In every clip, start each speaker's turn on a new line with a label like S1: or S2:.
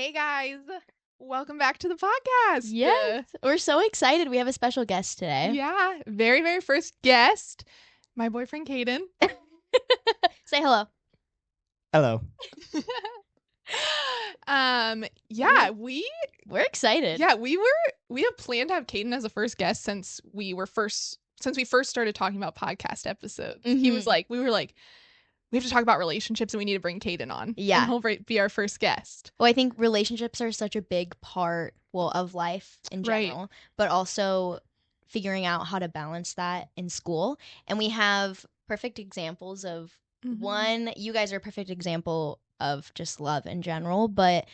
S1: Hey guys, welcome back to the podcast.
S2: Yes, we're so excited. We have a special guest today.
S1: Yeah, very, very first guest, my boyfriend Kadin.
S2: Say hello.
S3: Hello.
S1: Yeah,
S2: We're excited.
S1: we have planned to have Kadin as a first guest since we first started talking about podcast episodes. He was like, we were like, we have to talk about relationships and we need to bring Kadin on.
S2: Yeah.
S1: And he'll be our first guest.
S2: Well, I think relationships are such a big part, of life in general, but also figuring out how to balance that in school. And we have perfect examples of one, you guys are a perfect example of just love in general, but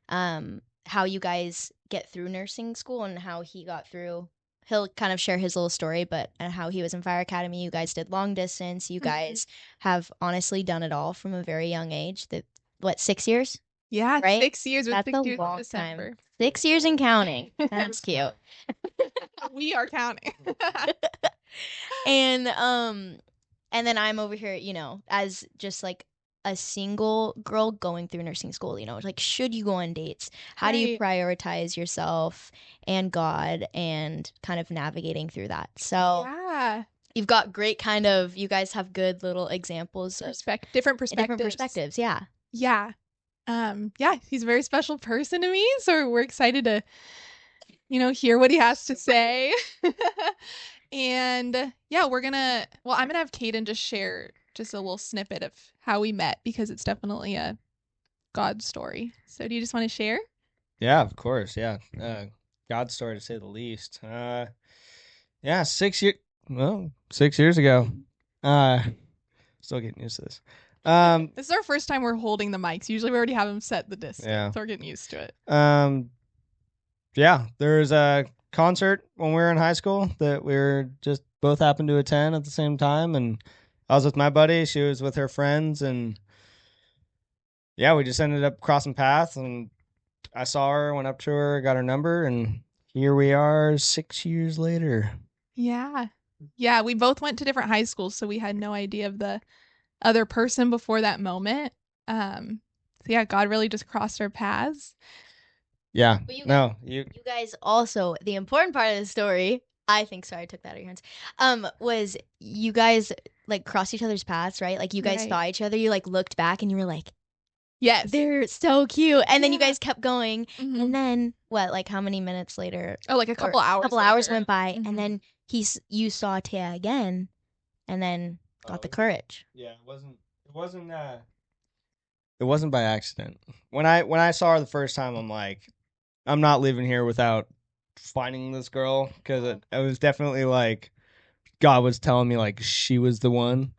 S2: how you guys get through nursing school and how he got through. He'll kind of share his little story, but and how he was in fire academy. You guys did long distance. You guys have honestly done it all from a very young age. 6 years?
S1: Yeah,
S2: right?
S1: 6 years.
S2: That's
S1: 6
S2: a
S1: years
S2: long
S1: in December.
S2: time. 6 years and counting. That's cute.
S1: We are counting.
S2: And then I'm over here, as just like a single girl going through nursing school, like should you go on dates? How do you prioritize yourself and God and kind of navigating through that? So
S1: yeah,
S2: you've got great you guys have good little examples of
S1: different perspectives.
S2: Yeah.
S1: Yeah. Yeah, he's a very special person to me, so we're excited to hear what he has to say. And yeah, I'm gonna have Kadin just share just a little snippet of how we met because it's definitely a God story. So do you just want to share?
S3: Yeah, of course. Yeah. God story to say the least. Yeah, 6 years. Well, 6 years ago. Still getting used to this.
S1: This is our first time we're holding the mics. Usually we already have them set the distance.
S3: Yeah.
S1: So we're getting used to it.
S3: Yeah, there was a concert when we were in high school that we were just both happened to attend at the same time, and I was with my buddy. She was with her friends, and yeah, we just ended up crossing paths, and I saw her, went up to her, got her number, and here we are 6 years later.
S1: Yeah. Yeah, we both went to different high schools, so we had no idea of the other person before that moment. So yeah, God really just crossed our paths.
S3: Yeah.
S2: But you guys also, the important part of the story, I think, sorry, I took that out of your hands, was you guys like crossed each other's paths, right? Like you guys saw each other, you like looked back and you were like,
S1: yes,
S2: they're so cute. And then you guys kept going. And then like how many minutes later?
S1: Oh, like a couple hours.
S2: A couple hours went by, and then you saw Taya again, and then got the courage.
S3: Yeah, it wasn't by accident. When I saw her the first time, I'm like, I'm not leaving here without finding this girl, because it was definitely like God was telling me like she was the one.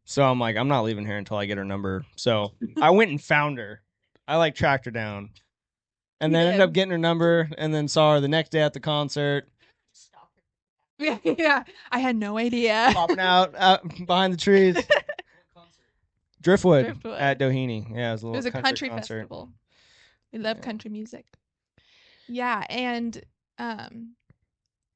S3: So I'm like, I'm not leaving here until I get her number. So I went and found her. I like tracked her down, and then ended up getting her number, and then saw her the next day at the concert.
S1: Yeah, I had no idea.
S3: Popping out behind the trees. Driftwood at Doheny. Yeah, it was
S1: a country
S3: concert.
S1: Festival. We love country music. Yeah, and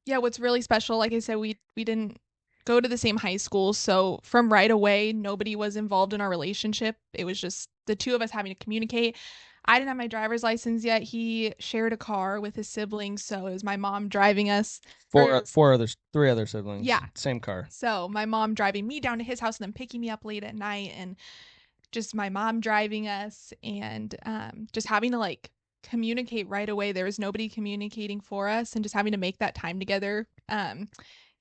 S1: yeah, what's really special, like I said, we didn't go to the same high school, so from right away, nobody was involved in our relationship. It was just the two of us having to communicate. I didn't have my driver's license yet. He shared a car with his siblings, so it was my mom driving us.
S3: Three other siblings.
S1: Yeah.
S3: Same car.
S1: So my mom driving me down to his house and then picking me up late at night, and just my mom driving us, and just having to like communicate right away. There was nobody communicating for us, and just having to make that time together.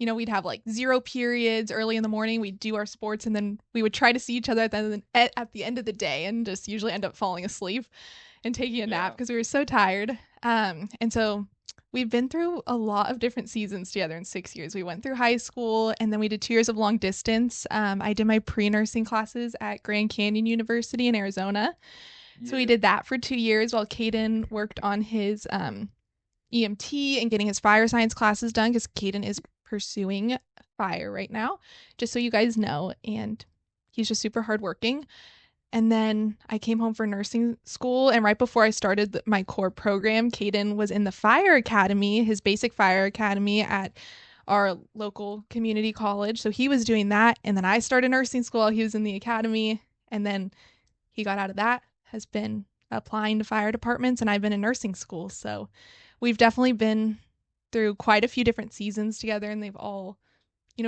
S1: We'd have like 0 periods early in the morning. We'd do our sports, and then we would try to see each other at the end of the day, and just usually end up falling asleep and taking a nap because we were so tired. And so we've been through a lot of different seasons together in 6 years. We went through high school, and then we did 2 years of long distance. I did my pre-nursing classes at Grand Canyon University in Arizona. Yeah. So we did that for 2 years while Kadin worked on his EMT and getting his fire science classes done, because Kadin is pursuing fire right now, just so you guys know. And he's just super hardworking. And then I came home for nursing school, and right before I started my core program, Kadin was in the fire academy, his basic fire academy at our local community college. So he was doing that, and then I started nursing school while he was in the academy, and then he got out of that, has been applying to fire departments, and I've been in nursing school. So we've definitely been through quite a few different seasons together, and they've all,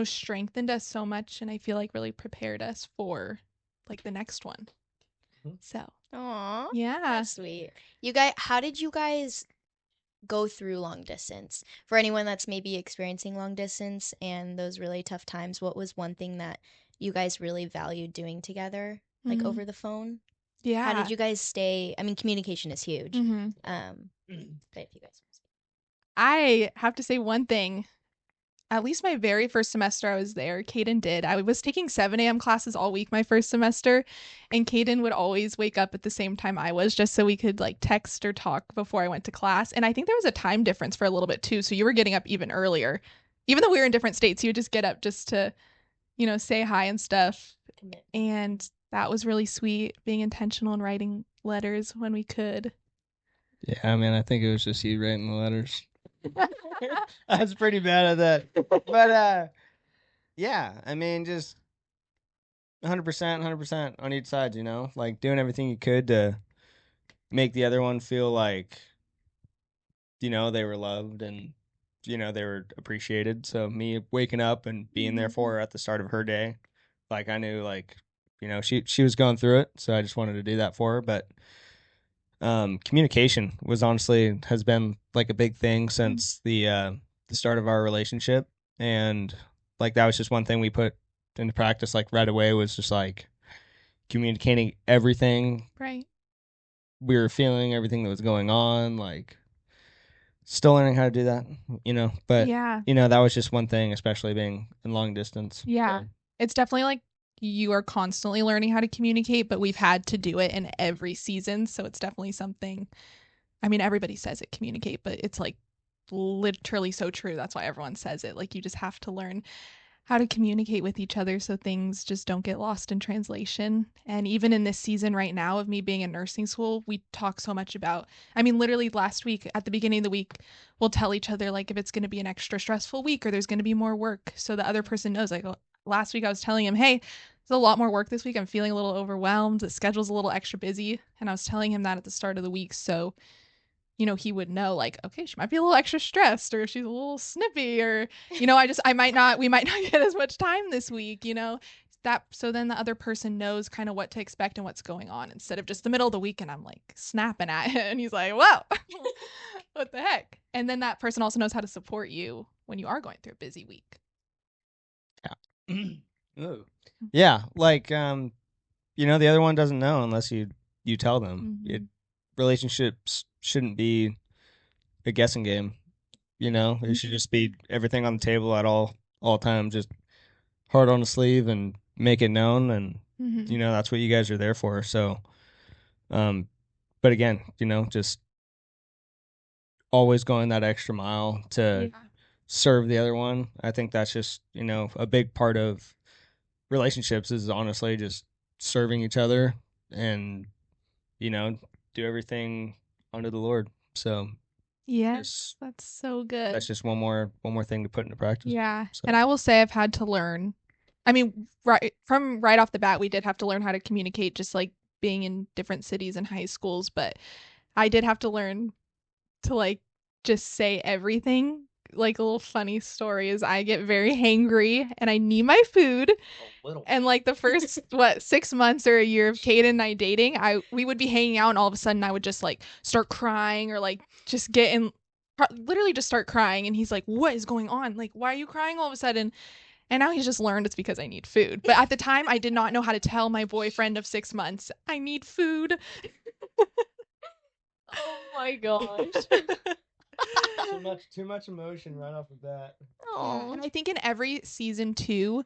S1: strengthened us so much, and I feel like really prepared us for like the next one. So,
S2: Aw,
S1: yeah.
S2: that's sweet. You guys, how did you guys go through long distance? For anyone that's maybe experiencing long distance and those really tough times, what was one thing that you guys really valued doing together, like over the phone?
S1: Yeah.
S2: How did you guys stay? I mean, communication is huge.
S1: Mm-hmm.
S2: But if you guys,
S1: I have to say one thing. At least my very first semester I was there, Kadin did. I was taking 7 a.m. classes all week my first semester, and Kadin would always wake up at the same time I was just so we could like text or talk before I went to class. And I think there was a time difference for a little bit too. So you were getting up even earlier. Even though we were in different states, you would just get up just to, say hi and stuff. And that was really sweet, being intentional and writing letters when we could.
S3: Yeah, I mean, I think it was just you writing the letters. I was pretty bad at that. But yeah, I mean, just 100%, 100% on each side, like doing everything you could to make the other one feel like, they were loved and, they were appreciated. So me waking up and being there for her at the start of her day, like I knew, like, she was going through it. So I just wanted to do that for her. But communication has been like a big thing since the start of our relationship. And like that was just one thing we put into practice like right away, was just like communicating everything
S1: Right.
S3: we were feeling, everything that was going on, like still learning how to do that, but
S1: Yeah.
S3: that was just one thing, especially being in long distance.
S1: Yeah. It's definitely like you are constantly learning how to communicate, but we've had to do it in every season. So it's definitely something. I mean, everybody says it, communicate, but it's like literally so true. That's why everyone says it. Like you just have to learn how to communicate with each other so things just don't get lost in translation. And even in this season right now of me being in nursing school, we talk so much about, I mean, literally last week at the beginning of the week, we'll tell each other like if it's going to be an extra stressful week or there's going to be more work. So the other person knows, like last week I was telling him, hey, there's a lot more work this week. I'm feeling a little overwhelmed. The schedule's a little extra busy. And I was telling him that at the start of the week. So he would know like, okay, she might be a little extra stressed or she's a little snippy or, we might not get as much time this week, that. So then the other person knows kind of what to expect and what's going on instead of just the middle of the week. And I'm like snapping at him and he's like, whoa, what the heck? And then that person also knows how to support you when you are going through a busy week.
S3: Yeah. Ooh. Yeah. Like, the other one doesn't know unless you tell them. Relationships shouldn't be a guessing game. It should just be everything on the table at all times, just heart on the sleeve and make it known. And that's what you guys are there for. So, but again, just always going that extra mile to serve the other one. I think that's just a big part of relationships, is honestly just serving each other and do everything under the Lord. So
S1: yes, that's so good.
S3: That's just one more thing to put into practice.
S1: Yeah.
S3: So.
S1: And I will say I've had to learn. I mean, right off the bat, we did have to learn how to communicate, just like being in different cities and high schools. But I did have to learn to like just say everything. Like a little funny story is I get very hangry and I need my food. And like the first 6 months or a year of Kate and I dating, we would be hanging out and all of a sudden I would just like start crying or like just get in, literally just start crying. And he's like, what is going on? Like, why are you crying all of a sudden? And now he's just learned it's because I need food. But at the time, I did not know how to tell my boyfriend of 6 months, I need food.
S2: oh my gosh.
S3: Too much emotion right off the bat.
S1: Yeah. And I think in every season too,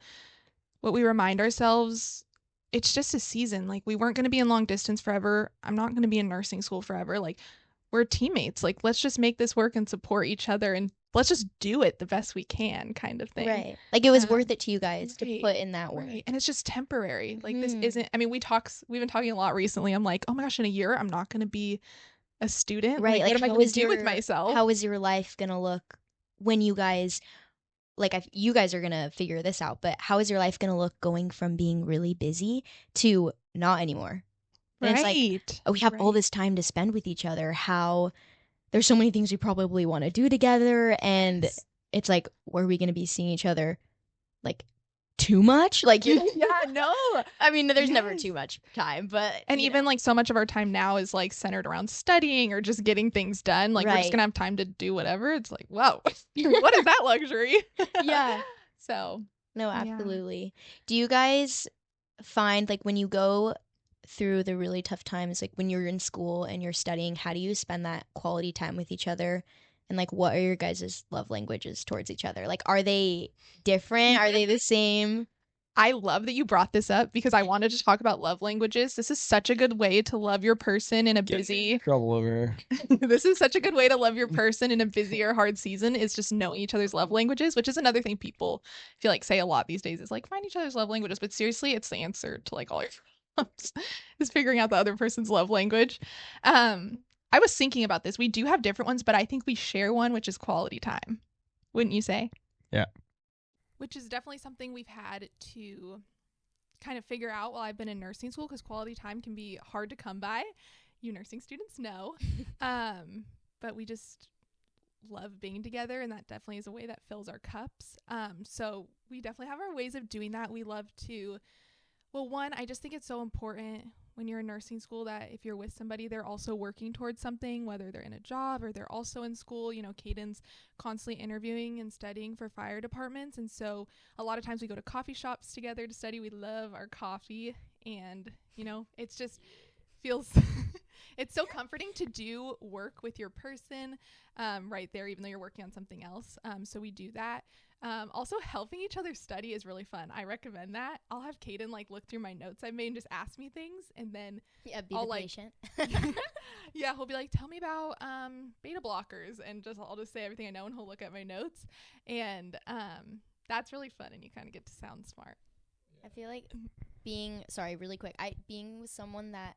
S1: what we remind ourselves, it's just a season. Like we weren't going to be in long distance forever. I'm not going to be in nursing school forever. Like we're teammates. Like let's just make this work and support each other and let's just do it the best we can, kind of thing.
S2: Right. Like it was worth it to you guys to put in that work.
S1: Right. And it's just temporary. Like this isn't, I mean, we've been talking a lot recently. I'm like, oh my gosh, in a year, I'm not going to be a student.
S2: Right.
S1: Like what am I going to do with myself?
S2: How is your life going to look when you guys, like you guys are going to figure this out, but how is your life going to look going from being really busy to not anymore? And it's like, oh, we have all this time to spend with each other. How there's so many things we probably want to do together. And it's like, were we going to be seeing each other like too much? Like,
S1: yeah, no.
S2: I mean, there's never too much time, but
S1: and even like so much of our time now is like centered around studying or just getting things done. Like we're just gonna have time to do whatever. It's like, whoa, what is that luxury?
S2: Yeah.
S1: So
S2: no, absolutely. Do you guys find like when you go through the really tough times, like when you're in school and you're studying, how do you spend that quality time with each other? And like, what are your guys' love languages towards each other? Like, are they different? Are they the same?
S1: I love that you brought this up because I wanted to talk about love languages. This is such a good way to love your person in a busy
S3: trouble over
S1: this is such a good way to love your person in a busy or hard season, is just knowing each other's love languages, which is another thing people feel like say a lot these days, is like find each other's love languages. But seriously, it's the answer to like all your problems is figuring out the other person's love language. I was thinking about this. We do have different ones, but I think we share one, which is quality time. Wouldn't you say?
S3: Yeah.
S1: Which is definitely something we've had to kind of figure out while I've been in nursing school, because quality time can be hard to come by. You nursing students know. But we just love being together, and that definitely is a way that fills our cups. So we definitely have our ways of doing that. We love to, well, one, I just think it's so important when you're in nursing school that if you're with somebody, they're also working towards something, whether they're in a job or they're also in school. You know, Kadin's constantly interviewing and studying for fire departments. And so a lot of times we go to coffee shops together to study. We love our coffee. And, you know, it's just feels it's so comforting to do work with your person right there, even though you're working on something else. So we do that. Also, helping each other study is really fun. I recommend that. I'll have Kadin like look through my notes I made and just ask me things, and then
S2: be
S1: I'll
S2: the
S1: like,
S2: patient.
S1: yeah, he'll be like, tell me about beta blockers, and I'll just say everything I know, and he'll look at my notes, and that's really fun, and you kind of get to sound smart.
S2: I feel like being with someone that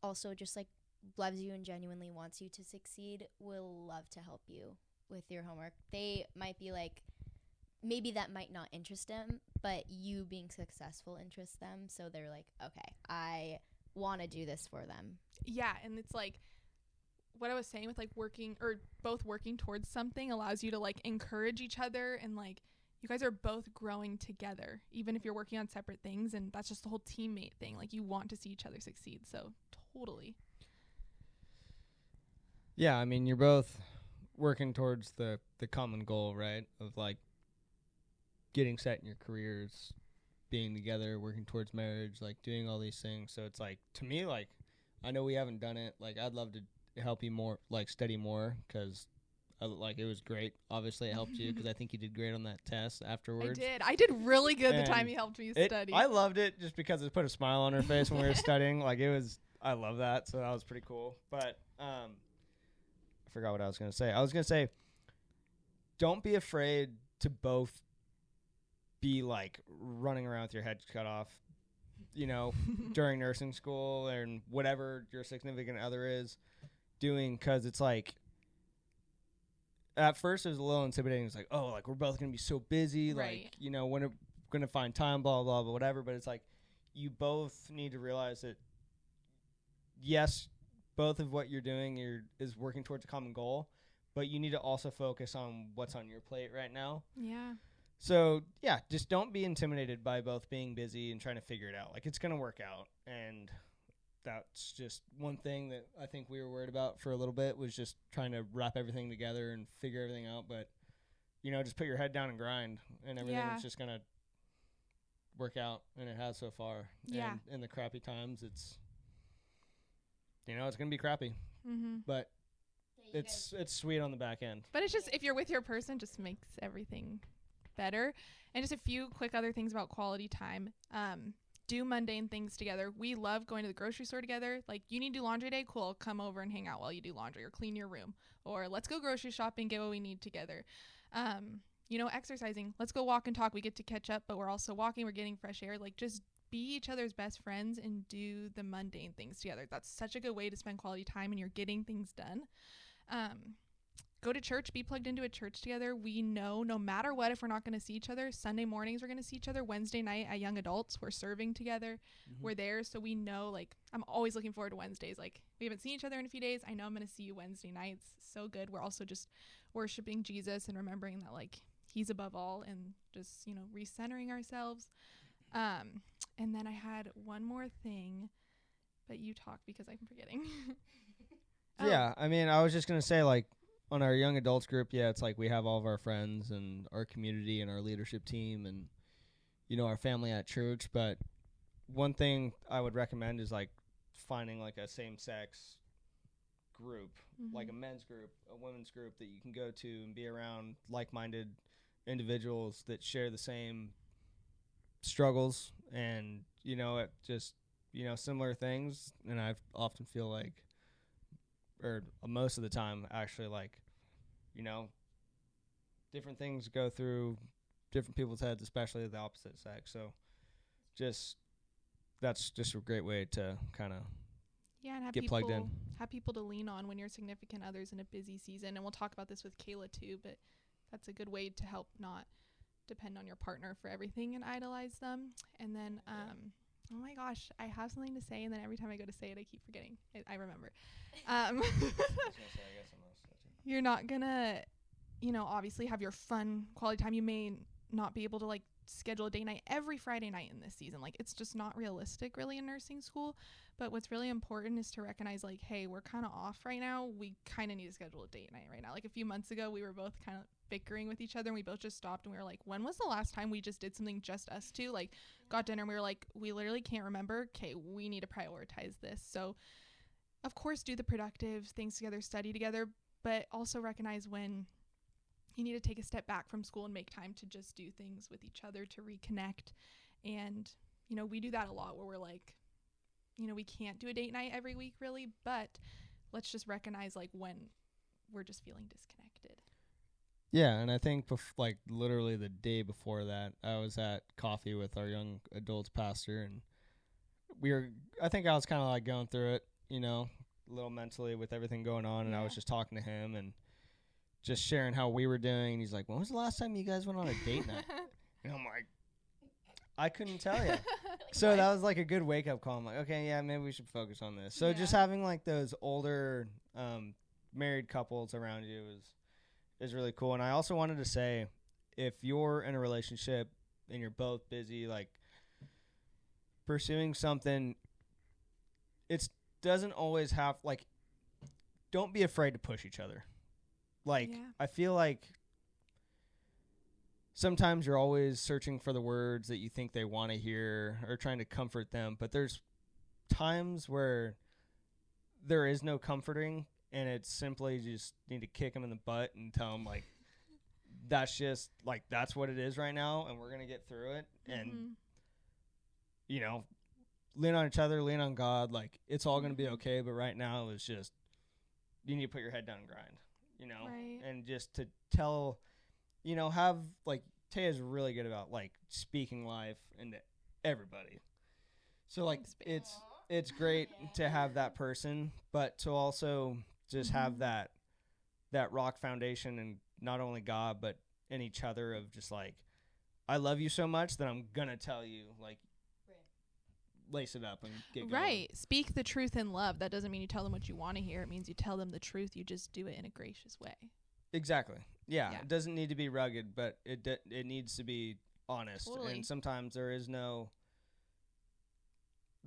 S2: also just like loves you and genuinely wants you to succeed will love to help you with your homework. They might be like, maybe that might not interest them, but you being successful interests them. So they're like, okay, I want to do this for them.
S1: Yeah, and it's like what I was saying with like working or both working towards something allows you to like encourage each other, and like you guys are both growing together, even if you're working on separate things. And that's just the whole teammate thing. Like you want to see each other succeed. So totally.
S3: Yeah, I mean, you're both working towards the common goal, right? Of like getting set in your careers, being together, working towards marriage, like doing all these things. So it's like, to me, like, I know we haven't done it. Like, I'd love to help you more, like study more, because like it was great. Obviously, it helped you because I think you did great on that test afterwards.
S1: I did really good the time you helped me study.
S3: I loved it just because it put a smile on her face when we were studying. Like I love that. So that was pretty cool. But I forgot what I was going to say. I was going to say, don't be afraid to both be like running around with your head cut off, you know, during nursing school and whatever your significant other is doing, because it's like, at first it was a little intimidating. It's like, oh, like we're both going to be so busy.
S1: Right.
S3: Like, you know, when we're going to find time, blah, blah, blah, whatever. But it's like, you both need to realize that, yes, both of what you're doing is working towards a common goal, but you need to also focus on what's on your plate right now.
S1: Yeah.
S3: So, yeah, just don't be intimidated by both being busy and trying to figure it out. Like, it's going to work out. And that's just one thing that I think we were worried about for a little bit, was just trying to wrap everything together and figure everything out. But, you know, just put your head down and grind, and everything's just going to work out. And it has so far.
S1: Yeah.
S3: And in the crappy times, it's, you know, it's going to be crappy.
S1: Mm-hmm.
S3: But it's sweet on the back end.
S1: But it's just, if you're with your person, just makes everything better. And just a few quick other things about quality time. Do mundane things together. We love going to the grocery store together. Like, you need to do laundry day? Cool. Come over and hang out while you do laundry, or clean your room, or let's go grocery shopping, get what we need together. You know, exercising. Let's go walk and talk. We get to catch up, but we're also walking. We're getting fresh air. Like, just be each other's best friends and do the mundane things together. That's such a good way to spend quality time, and you're getting things done. go to church, be plugged into a church together. We know no matter what, if we're not going to see each other, Sunday mornings we're going to see each other. Wednesday night at Young Adults, we're serving together. We're there. So we know, like, I'm always looking forward to Wednesdays. Like, we haven't seen each other in a few days. I know I'm going to see you Wednesday nights. So good. We're also just worshiping Jesus and remembering that, like, he's above all and just, recentering ourselves. And then I had one more thing, but you talk because I'm forgetting.
S3: Yeah, I mean, I was just going to say, like, on our young adults group, yeah, it's like we have all of our friends and our community and our leadership team and, our family at church. But one thing I would recommend is, like, finding, like, a same-sex group, like a men's group, a women's group that you can go to and be around like-minded individuals that share the same struggles and, it just, similar things. And I often feel like, or most of the time, actually, like, different things go through different people's heads, especially the opposite sex. So that's just a great way to kind of
S1: and
S3: get plugged in.
S1: Have people to lean on when you're significant others in a busy season. And we'll talk about this with Kayla too, but that's a good way to help not depend on your partner for everything and idolize them. And then, oh my gosh, I have something to say, and then every time I go to say it, I keep forgetting. I remember. You're not gonna, obviously have your fun quality time. You may not be able to, like, schedule a date night every Friday night in this season. Like, it's just not realistic really in nursing school. But what's really important is to recognize, like, hey, we're kind of off right now. We kind of need to schedule a date night right now. Like, a few months ago, we were both kind of bickering with each other, and we both just stopped and we were like, when was the last time we just did something just us two? Like, got dinner and we were like, we literally can't remember. Okay, we need to prioritize this. So of course, do the productive things together, study together, but also recognize when you need to take a step back from school and make time to just do things with each other to reconnect. And, we do that a lot where we're like, we can't do a date night every week really, but let's just recognize, like, when we're just feeling disconnected.
S3: Yeah, and I think like literally the day before that, I was at coffee with our young adults pastor, and I think I was kind of like going through it, a little mentally with everything going on, and I was just talking to him and just sharing how we were doing. And he's like, when was the last time you guys went on a date night? And I'm like, I couldn't tell you. So that was like a good wake-up call. I'm like, okay, yeah, maybe we should focus on this. So just having like those older married couples around you is really cool. And I also wanted to say, if you're in a relationship and you're both busy, like, pursuing something, it doesn't always have, like, don't be afraid to push each other. Like, I feel like sometimes you're always searching for the words that you think they want to hear or trying to comfort them, but there's times where there is no comforting, and it's simply just need to kick them in the butt and tell them, like, that's just, like, that's what it is right now, and we're going to get through it. And, lean on each other, lean on God. Like, it's all going to be okay, but right now it's just, you need to put your head down and grind,
S1: Right.
S3: And just to tell, have, like, Taya's really good about, like, speaking life into everybody. So, like, it's great to have that person, but to also just have that rock foundation, and not only God, but in each other, of just like, I love you so much that I'm going to tell you, like, lace it up and get going.
S1: Right. Speak the truth in love. That doesn't mean you tell them what you want to hear. It means you tell them the truth. You just do it in a gracious way.
S3: Exactly. Yeah. It doesn't need to be rugged, but it needs to be honest. Totally. And sometimes there is no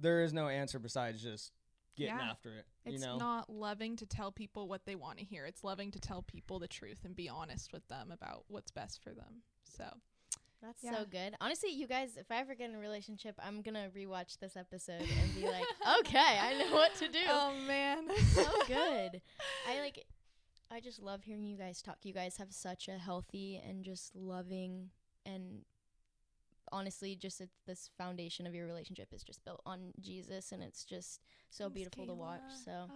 S3: answer besides just getting after it.
S1: It's not loving to tell people what they want to hear. It's loving to tell people the truth and be honest with them about what's best for them. So
S2: that's so good. Honestly, you guys, if I ever get in a relationship, I'm going to rewatch this episode and be like, okay, I know what to do.
S1: Oh, man.
S2: So good. I just love hearing you guys talk. You guys have such a healthy and just loving, and honestly, just this foundation of your relationship is just built on Jesus, and it's just so
S1: Thanks,
S2: beautiful
S1: Kayla.
S2: to watch. So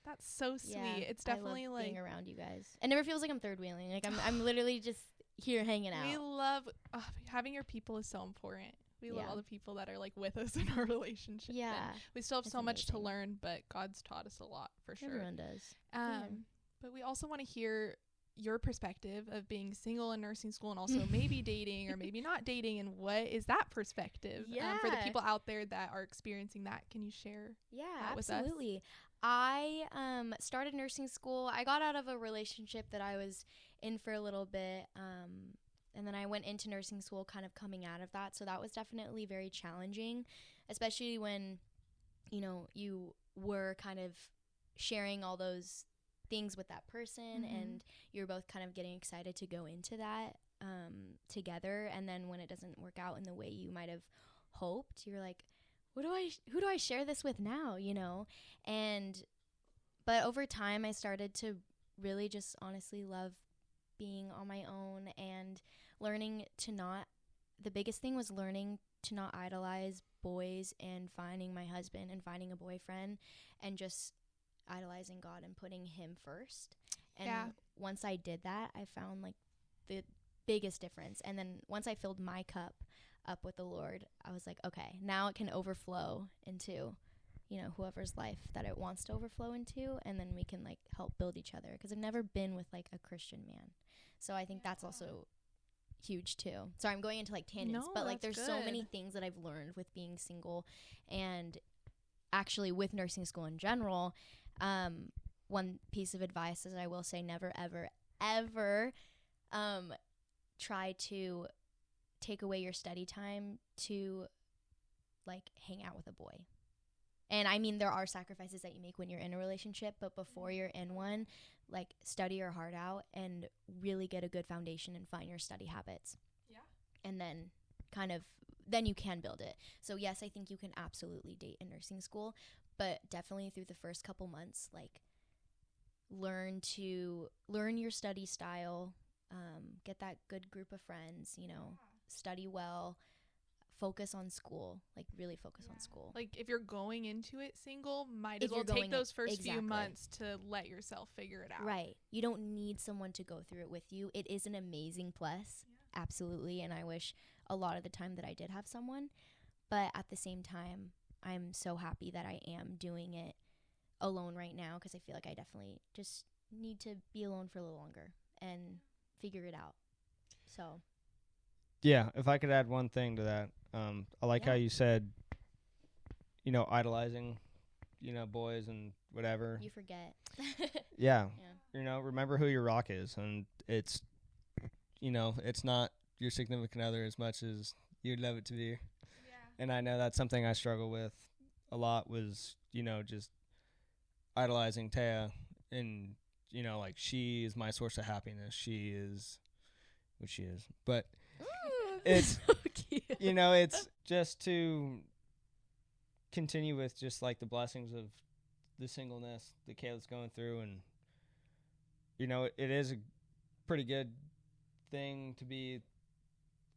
S1: that's so sweet.
S2: Yeah,
S1: it's definitely
S2: I love
S1: like
S2: being around you guys. It never feels like I'm third wheeling. Like I'm literally just here hanging out.
S1: We love having your people is so important. We love all the people that are like with us in our relationship.
S2: Yeah,
S1: and we still have so much to learn, but God's taught us a lot for sure.
S2: Everyone does.
S1: But we also want to hear your perspective of being single in nursing school and also maybe dating or maybe not dating, and what is that perspective for the people out there that are experiencing that? Can you share that with us?
S2: Absolutely. I started nursing school. I got out of a relationship that I was in for a little bit, and then I went into nursing school kind of coming out of that. So that was definitely very challenging, especially when, you know, you were kind of sharing all those things with that person, and you're both kind of getting excited to go into that together. And then when it doesn't work out in the way you might have hoped, you're like, who do I share this with now, you know? But over time I started to really just honestly love being on my own and learning to not, the biggest thing was learning to not idolize boys and finding my husband and finding a boyfriend and just idolizing God and putting him first. And once I did that, I found like the biggest difference. And then once I filled my cup up with the Lord, I was like, okay, now it can overflow into, you know, whoever's life that it wants to overflow into, and then we can like help build each other, because I've never been with like a Christian man. So I think that's also huge too. Sorry, I'm going into like tangents, but like there's so many things that I've learned with being single, and actually with nursing school in general. One piece of advice is I will say never ever try to take away your study time to like hang out with a boy. And I mean, there are sacrifices that you make when you're in a relationship, but before you're in one, like study your heart out and really get a good foundation and find your study habits. Yeah. And then then you can build it. So yes, I think you can absolutely date in nursing school, but definitely through the first couple months, like learn your study style, get that good group of friends, you know, study well, focus on school, like really focus on school.
S1: Like if you're going into it single, might as well take those first few months to let yourself figure it out.
S2: Right. You don't need someone to go through it with you. It is an amazing plus. Yeah. Absolutely. And I wish a lot of the time that I did have someone, but at the same time, I'm so happy that I am doing it alone right now, because I feel like I definitely just need to be alone for a little longer and figure it out. So
S3: yeah, if I could add one thing to that, I like how you said, you know, idolizing, you know, boys and whatever.
S2: You forget.
S3: Yeah. You know, remember who your rock is, and it's, you know, it's not your significant other as much as you'd love it to be. Yeah. And I know that's something I struggle with a lot, was, you know, just idolizing Taya, and, you know, like she is my source of happiness. She is what she is. But it's, so cute. You know, it's just to continue with just like the blessings of the singleness that Kayla's going through. And, you know, it is a pretty good thing to be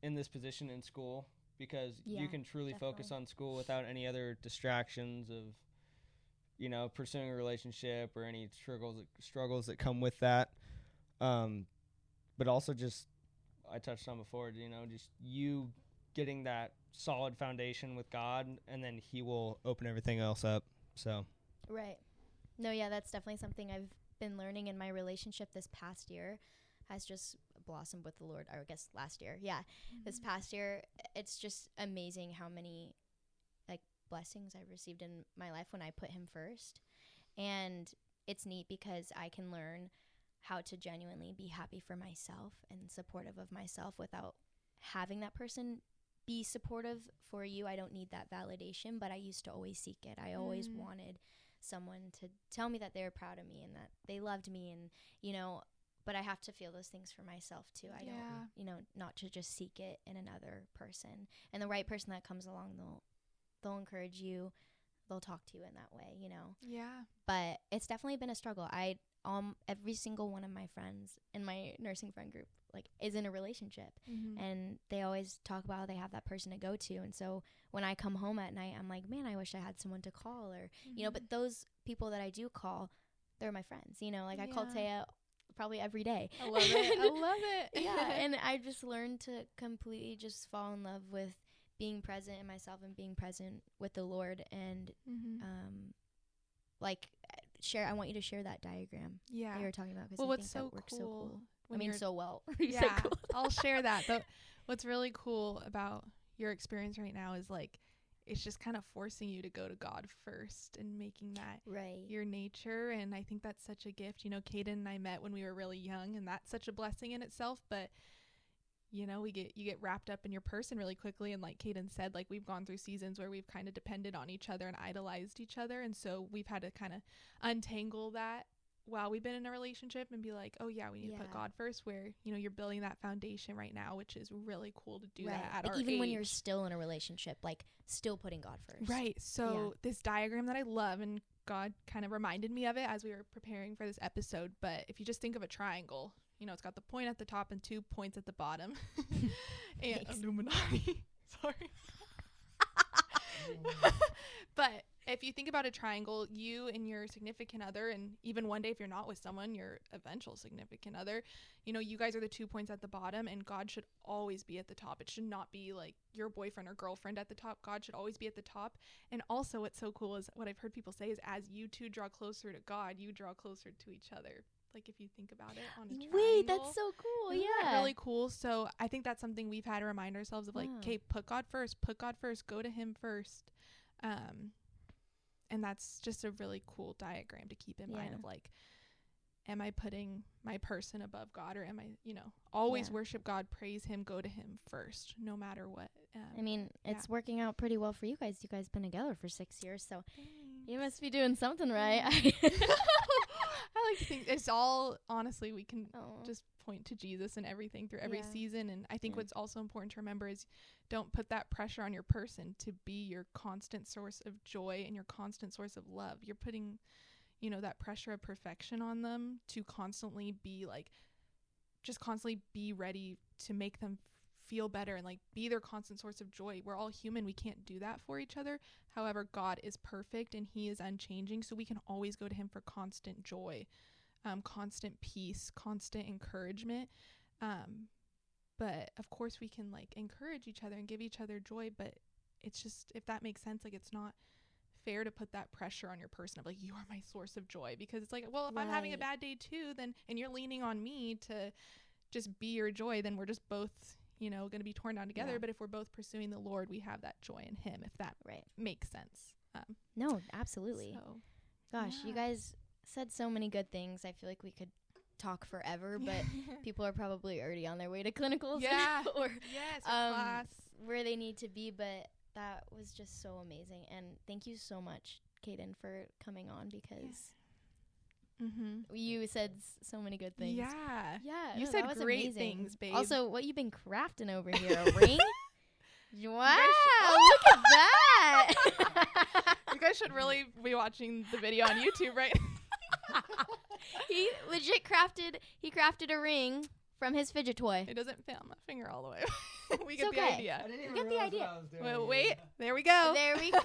S3: in this position in school, because you can truly focus on school without any other distractions of, you know, pursuing a relationship or any struggles that come with that. But also just, I touched on before, you know, just you getting that solid foundation with God, and then he will open everything else up. So. Right.
S2: No, yeah, that's definitely something I've been learning in my relationship this past year. Has just blossomed with the Lord, or I guess last year. Yeah. This past year, it's just amazing how many like blessings I've received in my life when I put him first. And it's neat because I can learn how to genuinely be happy for myself and supportive of myself without having that person be supportive for you. I don't need that validation, but I used to always seek it. I always wanted someone to tell me that they were proud of me and that they loved me, and, you know, but I have to feel those things for myself too. I don't, you know, not to just seek it in another person. And the right person that comes along, they'll encourage you. They'll talk to you in that way, you know? Yeah. But it's definitely been a struggle. Every single one of my friends in my nursing friend group, like, is in a relationship. And they always talk about how they have that person to go to. And so when I come home at night, I'm like, man, I wish I had someone to call, or, you know, but those people that I do call, they're my friends, you know, like I call Taya probably every day.
S1: I love it. I love it.
S2: Yeah. And I just learned to completely just fall in love with being present in myself and being present with the Lord, and like I want you to share that diagram that you were talking about, because I think that works so cool. I mean, so well.
S1: Yeah, cool. I'll share that. But what's really cool about your experience right now is like, it's just kind of forcing you to go to God first and making that your nature. And I think that's such a gift. You know, Kadin and I met when we were really young, and that's such a blessing in itself. But you know, you get wrapped up in your person really quickly. And like Kadin said, like we've gone through seasons where we've kind of depended on each other and idolized each other. And so we've had to kind of untangle that while we've been in a relationship and be like, oh yeah, we need to put God first, where, you know, you're building that foundation right now, which is really cool to do that at
S2: like
S1: our
S2: even
S1: age.
S2: when you're still in a relationship, like still putting God first.
S1: Right. So this diagram that I love, and God kind of reminded me of it as we were preparing for this episode. But if you just think of a triangle, you know, it's got the point at the top and 2 points at the bottom. And Illuminati. Sorry. But if you think about a triangle, you and your significant other, and even one day if you're not with someone, your eventual significant other, you know, you guys are the 2 points at the bottom, and God should always be at the top. It should not be like your boyfriend or girlfriend at the top. God should always be at the top. And also what's so cool is what I've heard people say is, as you two draw closer to God, you draw closer to each other. Like if you think about it on a triangle.
S2: Wait, that's so cool.
S1: Isn't that really cool? So I think that's something we've had to remind ourselves of, like, okay, put God first, go to him first. And that's just a really cool diagram to keep in mind of like, am I putting my person above God, or am I, you know, always worship God, praise him, go to him first, no matter what.
S2: I mean, it's working out pretty well for you guys. You guys been together for 6 years, so you must be doing something right.
S1: I like to think it's all, honestly, we can just point to Jesus and everything through every season. And I think what's also important to remember is, don't put that pressure on your person to be your constant source of joy and your constant source of love. You're putting, you know, that pressure of perfection on them to constantly be like, just constantly be ready to make them feel better and like be their constant source of joy. We're all human. We can't do that for each other. However, God is perfect and he is unchanging. So we can always go to him for constant joy, constant peace, constant encouragement. But of course we can like encourage each other and give each other joy, but it's just, if that makes sense, like it's not fair to put that pressure on your person of like, you are my source of joy, because it's like, well, if I'm having a bad day too, then, and you're leaning on me to just be your joy, then we're just both, you know, going to be torn down together. But if we're both pursuing the Lord, we have that joy in him, if that makes sense.
S2: No, absolutely.
S1: So,
S2: gosh, you guys said so many good things. I feel like we could talk forever, but people are probably already on their way to clinicals or
S1: class,
S2: where they need to be. But that was just so amazing, and thank you so much, Kadin, for coming on, because you said so many good things.
S1: You said great things, babe.
S2: Also, what you've been crafting over here, a ring? Wow, look at that.
S1: You guys should really be watching the video on YouTube right now.
S2: He legit crafted a ring from his fidget toy.
S1: It doesn't fit on my finger all the way. We
S2: get
S1: the idea.
S3: I didn't even
S2: We get the idea.
S1: Well, wait, there we go.
S2: There we go.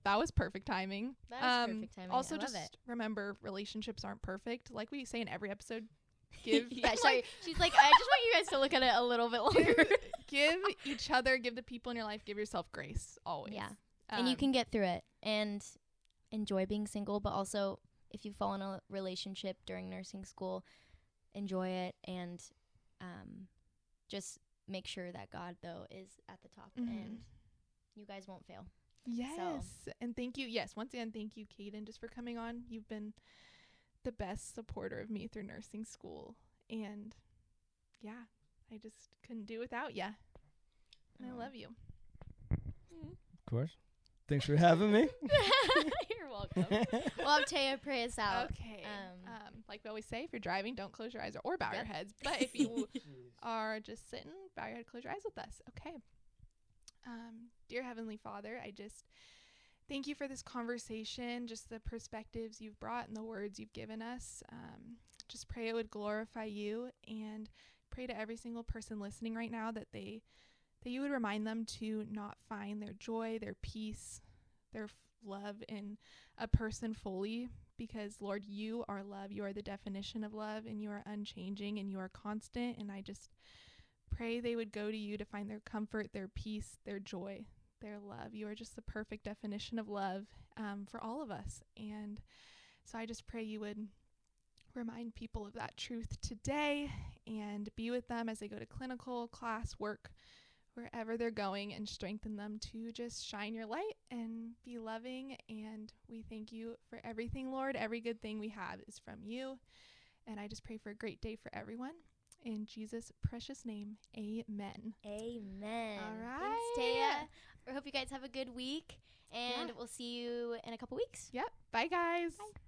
S1: That was perfect timing.
S2: That is perfect timing.
S1: Also,
S2: I love
S1: just remember, relationships aren't perfect. Like we say in every episode, give.
S2: Sorry. She's like, I just want you guys to look at it a little bit longer.
S1: Give each other, give the people in your life, give yourself grace always.
S2: Yeah. And you can get through it and enjoy being single, but also if you fall in a relationship during nursing school, enjoy it, and just make sure that God, though, is at the top, and you guys won't fail.
S1: Yes. So. And thank you. Yes. Once again, thank you, Kadin, just for coming on. You've been the best supporter of me through nursing school. And yeah, I just couldn't do without you. And I love you.
S3: Of course. Thanks for having me.
S2: You're welcome. We'll have Taya pray us out.
S1: Okay. Like we always say, if you're driving, don't close your eyes or bow your heads. But if you are just sitting, bow your head, close your eyes with us. Okay. Dear Heavenly Father, I just thank you for this conversation, just the perspectives you've brought and the words you've given us. Just pray it would glorify you, and pray to every single person listening right now that you would remind them to not find their joy, their peace, their love in a person fully, because Lord, you are love. You are the definition of love, and you are unchanging, and you are constant. And I just pray they would go to you to find their comfort, their peace, their joy, their love. You are just the perfect definition of love for all of us. And so I just pray you would remind people of that truth today and be with them as they go to clinical, class, work, wherever they're going, and strengthen them to just shine your light and be loving. And we thank you for everything, Lord. Every good thing we have is from you. And I just pray for a great day for everyone. In Jesus' precious name, amen.
S2: Amen.
S1: All right.
S2: Thanks, Taya. I hope you guys have a good week, and
S1: Yeah.
S2: we'll see you in a couple weeks.
S1: Yep. Bye, guys.
S2: Bye.